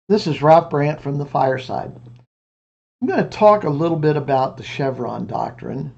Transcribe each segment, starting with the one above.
This is Ralph Brandt from the Fireside. I'm going to talk a little bit about the Chevron Doctrine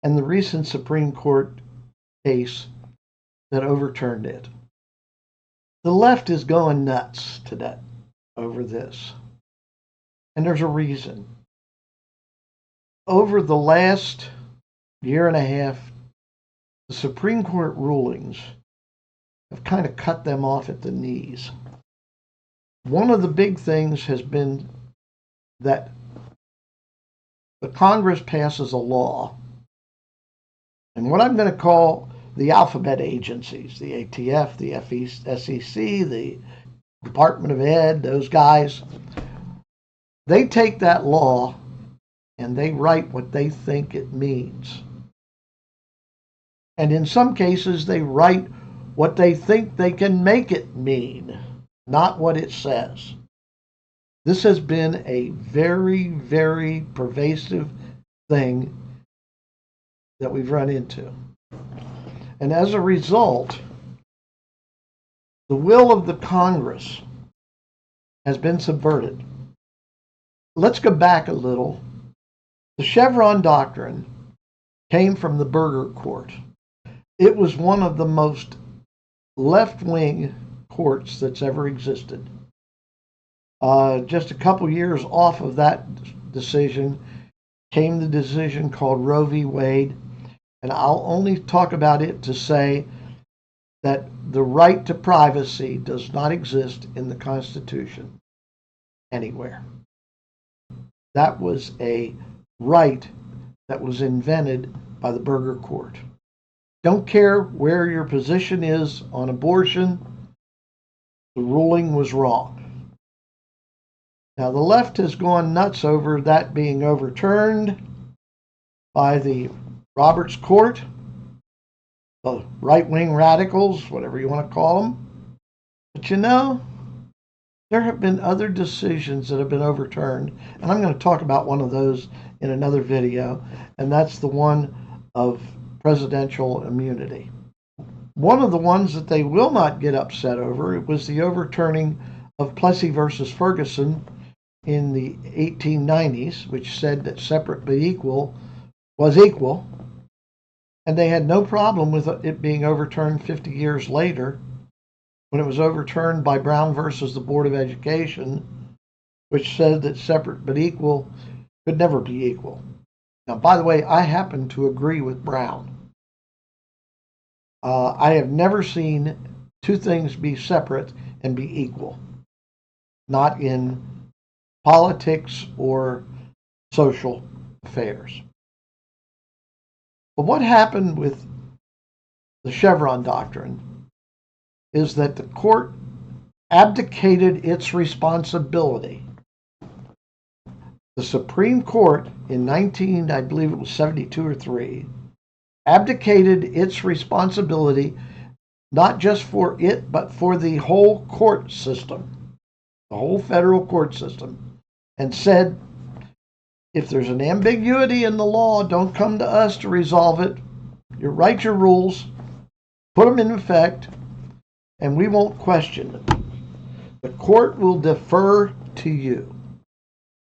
and the recent Supreme Court case that overturned it. The left is going nuts today over this, and there's a reason. Over the last year and a half, the Supreme Court rulings have kind of cut them off at the knees. One of the big things has been that the Congress passes a law, and what I'm going to call the alphabet agencies, the ATF, the SEC, the Department of Ed, those guys, they take that law and they write what they think it means. And in some cases, they write what they think they can make it mean, not what it says. This has been a very, very pervasive thing that we've run into. And as a result, the will of the Congress has been subverted. Let's go back a little. The Chevron Doctrine came from the Burger Court. It was one of the most left-wing courts that's ever existed. Just a couple years off of that decision came the decision called Roe v. Wade, and I'll only talk about it to say that the right to privacy does not exist in the Constitution anywhere. That was a right that was invented by the Burger Court. Don't care where your position is on abortion, the ruling was wrong. Now, the left has gone nuts over that being overturned by the Roberts Court, the right-wing radicals, whatever you want to call them. But you know, there have been other decisions that have been overturned, and I'm going to talk about one of those in another video, and that's the one of presidential immunity. One of the ones that they will not get upset over was the overturning of Plessy versus Ferguson in the 1890s, which said that separate but equal was equal, and they had no problem with it being overturned 50 years later when it was overturned by Brown versus the Board of Education, which said that separate but equal could never be equal. Now, by the way, I happen to agree with Brown. I have never seen two things be separate and be equal, not in politics or social affairs. But what happened with the Chevron Doctrine is that the court abdicated its responsibility. The Supreme Court in I believe it was 72 or 3, abdicated its responsibility not just for it, but for the whole court system, the whole federal court system, and said, if there's an ambiguity in the law, don't come to us to resolve it. You write your rules, put them in effect, and we won't question it. The court will defer to you.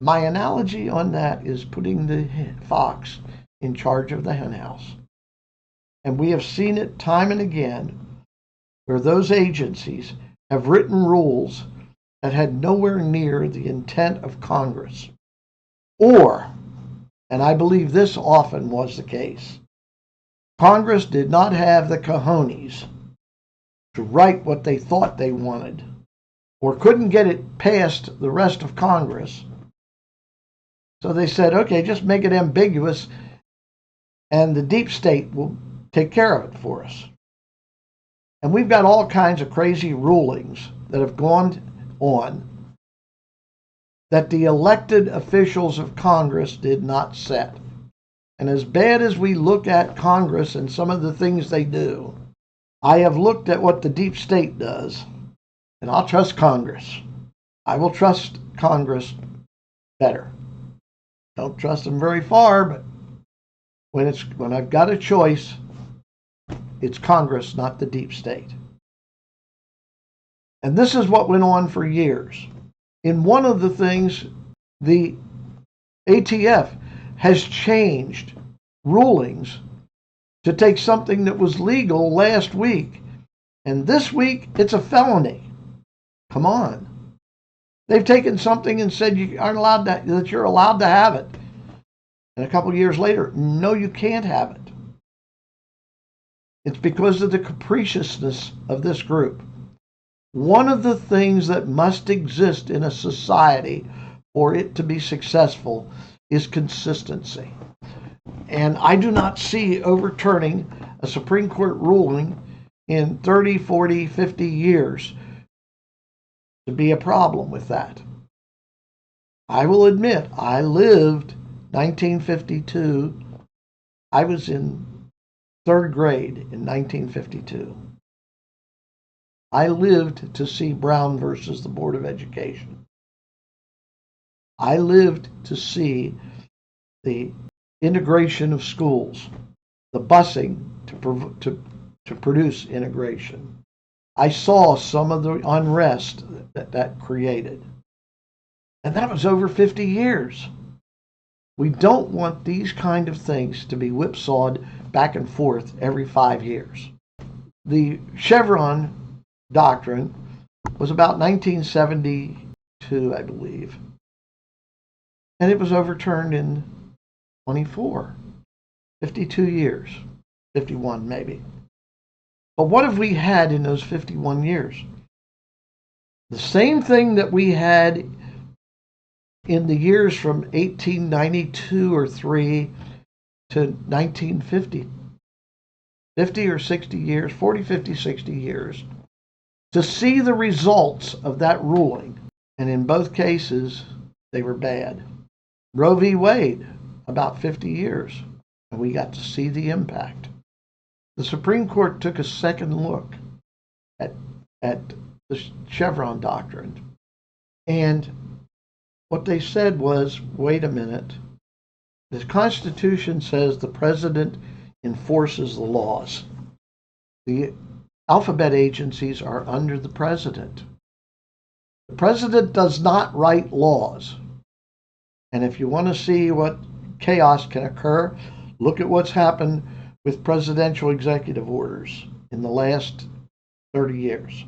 My analogy on that is putting the fox in charge of the henhouse. And we have seen it time and again where those agencies have written rules that had nowhere near the intent of Congress. Or, and I believe this often was the case, Congress did not have the cojones to write what they thought they wanted, or couldn't get it past the rest of Congress. So they said, okay, just make it ambiguous, and the deep state will take care of it for us. And we've got all kinds of crazy rulings that have gone on that the elected officials of Congress did not set. And as bad as we look at Congress and some of the things they do, I have looked at what the deep state does, and I'll trust Congress. I will trust Congress better. Don't trust them very far, but when I've got a choice, it's Congress, not the deep state. And this is what went on for years. In one of the things, the ATF has changed rulings to take something that was legal last week, and this week it's a felony. Come on. They've taken something and said you aren't allowed that you're allowed to have it. And a couple of years later, no, you can't have it. It's because of the capriciousness of this group. One of the things that must exist in a society for it to be successful is consistency. And I do not see overturning a Supreme Court ruling in 30, 40, 50 years to be a problem with that. I will admit, I lived 1952. I was in third grade in 1952. I lived to see Brown versus the Board of Education. I lived to see the integration of schools, the busing to produce integration. I saw some of the unrest that created. And that was over 50 years. We don't want these kind of things to be whipsawed back and forth every 5 years. The Chevron Doctrine was about 1972, I believe. And it was overturned in 52 years, 51 maybe. But what have we had in those 51 years? The same thing that we had in the years from 1892 or 3 to 1950. 50 or 60 years, 40, 50, 60 years, to see the results of that ruling. And in both cases, they were bad. Roe v. Wade, about 50 years, and we got to see the impact. The Supreme Court took a second look at the Chevron Doctrine, and what they said was, wait a minute, the Constitution says the president enforces the laws. The alphabet agencies are under the president. The president does not write laws. And if you want to see what chaos can occur, look at what's happened with presidential executive orders in the last 30 years.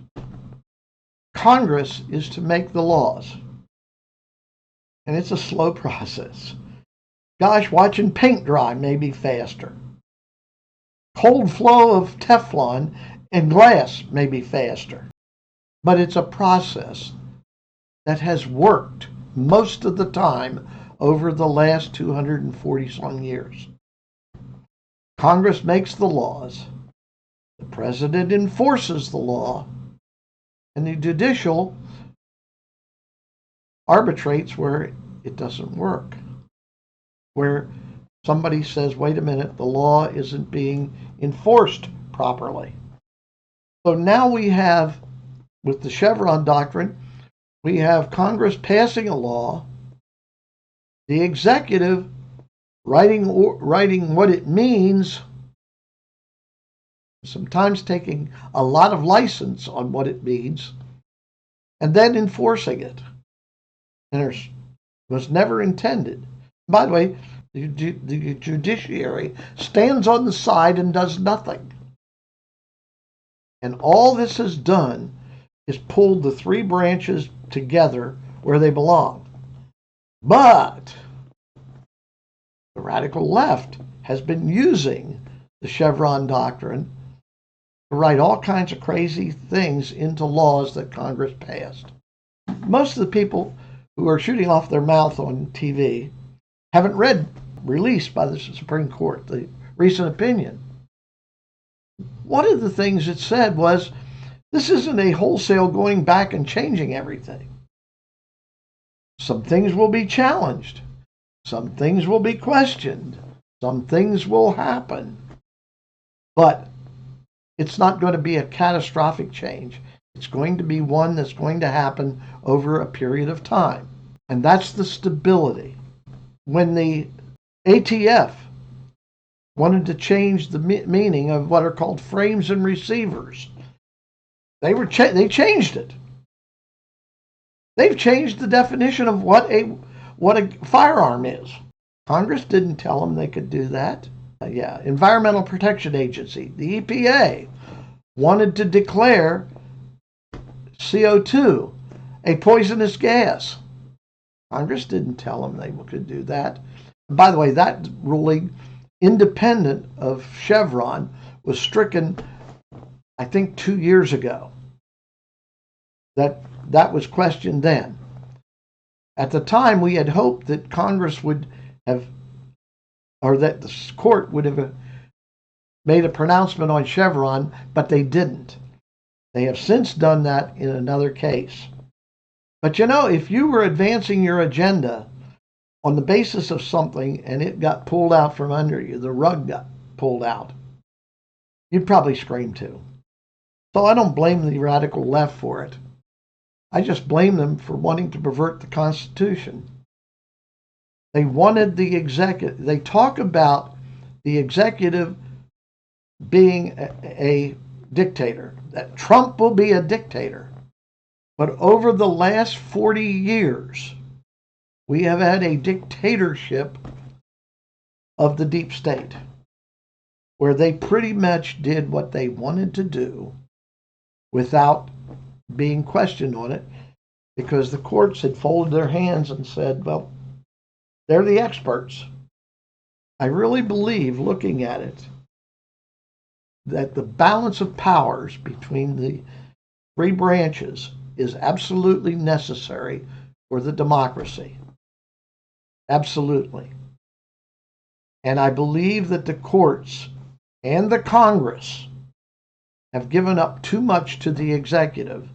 Congress is to make the laws. And it's a slow process. Gosh, watching paint dry may be faster. Cold flow of Teflon and glass may be faster. But it's a process that has worked most of the time over the last 240-some years. Congress makes the laws, the president enforces the law, and the judicial arbitrates where it doesn't work, where somebody says, wait a minute, the law isn't being enforced properly. So now we have, with the Chevron Doctrine, we have Congress passing a law, the executive writing what it means, sometimes taking a lot of license on what it means, and then enforcing it. And it was never intended. By the way, the judiciary stands on the side and does nothing. And all this has done is pulled the three branches together where they belong. But the radical left has been using the Chevron Doctrine to write all kinds of crazy things into laws that Congress passed. Most of the people who are shooting off their mouth on TV haven't read, released by the Supreme Court, the recent opinion. One of the things it said was, this isn't a wholesale going back and changing everything. Some things will be challenged. Some things will be questioned. Some things will happen. But it's not going to be a catastrophic change. It's going to be one that's going to happen over a period of time. And that's the stability. When the ATF wanted to change the meaning of what are called frames and receivers, they changed it. They've changed the definition of what a firearm is. Congress didn't tell them they could do that. Environmental Protection Agency, the EPA, wanted to declare CO2 a poisonous gas. Congress didn't tell them they could do that. And by the way, that ruling, independent of Chevron, was stricken, I think, 2 years ago. That was questioned then. At the time, we had hoped that Congress would have, or that the court would have made a pronouncement on Chevron, but they didn't. They have since done that in another case. But if you were advancing your agenda on the basis of something and it got pulled out from under you, the rug got pulled out, you'd probably scream too. So I don't blame the radical left for it. I just blame them for wanting to pervert the Constitution. They wanted the executive. They talk about the executive being a dictator, that Trump will be a dictator. But over the last 40 years, we have had a dictatorship of the deep state, where they pretty much did what they wanted to do without being questioned on it, because the courts had folded their hands and said, well, they're the experts. I really believe, looking at it, that the balance of powers between the three branches is absolutely necessary for the democracy. Absolutely. And I believe that the courts and the Congress have given up too much to the executive.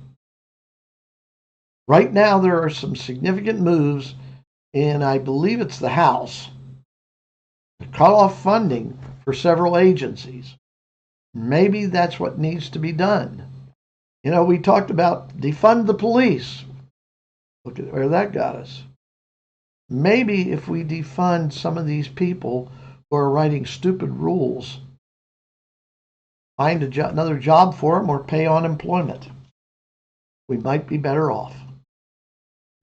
Right now, there are some significant moves in, I believe it's the House, to cut off funding for several agencies. Maybe that's what needs to be done. We talked about defund the police. Look at where that got us. Maybe if we defund some of these people who are writing stupid rules, find another job for them or pay unemployment, we might be better off.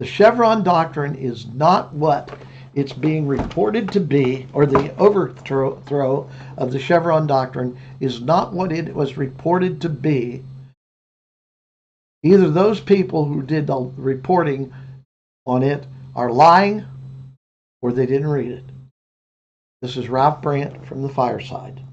The Chevron Doctrine is not what it's being reported to be, or the overthrow of the Chevron Doctrine is not what it was reported to be. Either those people who did the reporting on it are lying, or they didn't read it. This is Ralph Brandt from the Fireside.